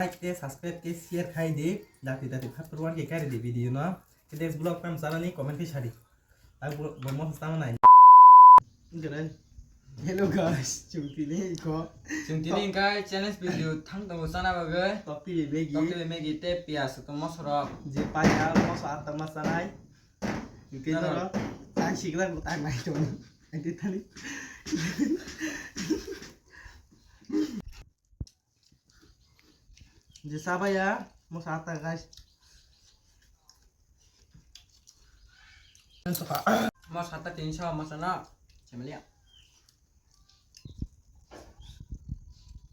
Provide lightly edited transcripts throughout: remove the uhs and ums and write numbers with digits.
like deh, subscribe deh, share khai deh, dati perluan ke kare deh video na. Kita vlog pam sana nih komen ke cari. Aku mau sama nanya. Keren. Hello guys, jumpa nih guys, challenge video thang tong sana bagai. Topi Megi te pias to mosro. Je paya mau saat teman sana. Mungkin orang tak siklah tak naik tuh. Nanti tadi. Je sabar ya, mau saat guys. Mas hata tin sa masana. Cemeli ya.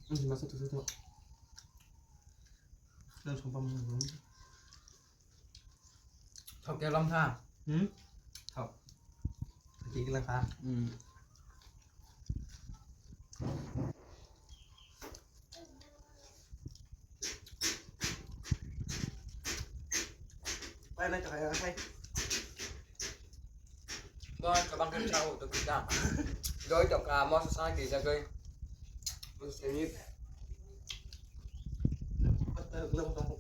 Masuk tuh. Dan sumpah belum. Thok ke long tha. Thok. Chỉ là khá. Quay lại cho hay. Rồi các bạn cần sau tôi kita. Rồi chọc mos sa ki ra coi. Mình sẽ biết. Belum tahu.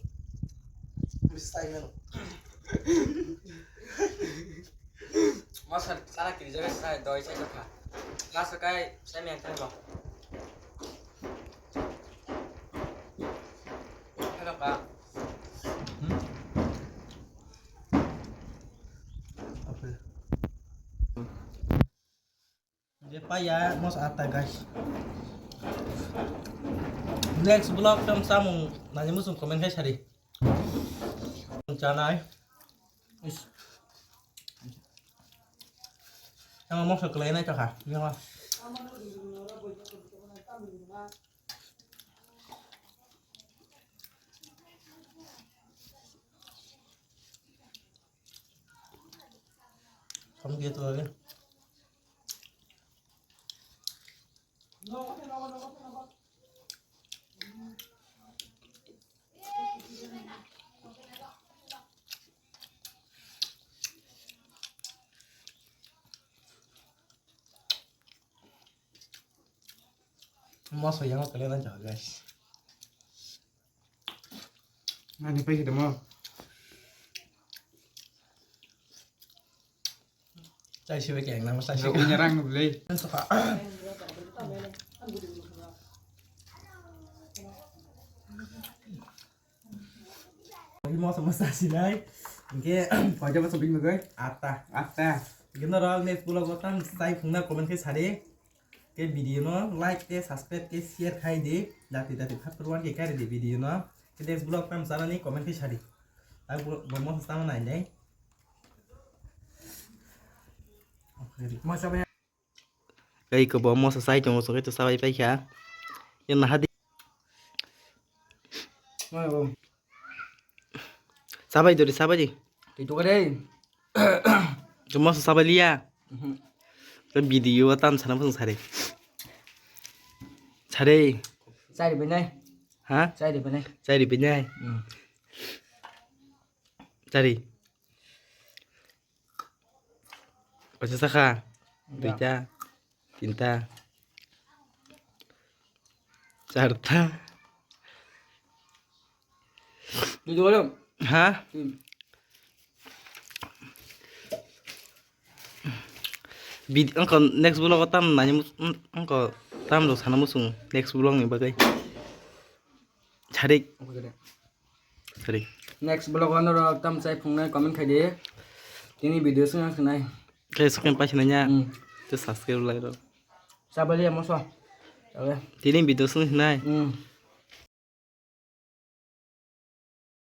Bisa ini. Mos sa ki ra sai doi sai chọc. Last cái sai men thay vào. Hello các. Dia paya mau saat guys. Next vlog film samung nanya musuh komen hai cari. Channel. Em mong sực lấy này cho hả? Nghe không? Không kia tôi đấy. Mau sayang kalian aja guys. Nanti pagi kita mau. Cai siapa keng nama saya Aku nyerang beli. Suka. Lagi mau sama stasi này. Oke, Có cho masuk bình người. Ata. Gimana orang next vlog kita saya punya komen ke cari. Cái video nó like cái subscribe cái share khai deh dati perluan ke kare deh video nó cái next vlog pam sana nih komen ke cari aku mau sama nanya Mau sampai cái cơ bộ mau sai trong một số cái tôi sao phải khá nhưng mà hadi mau. sabai dari sabai gì Itu cái đây. cuma sabai lia cái video tan sana pun sare sare Sai đi bên đây. hả Sai đi bên đây. sai đi bên này cari Pasal saka Beca Cinta Sarta Đi đuổi không? hả video còn next vlog có tam nanya có tam được sana musung next vlog nih bagai cari cari Next vlog ono tam sai phung này comment khai deh. Ini video sungai sungai. kayak sekian pasnya terus subscribe lagi dong Sabar ya moswa. Sabar. ini video sungai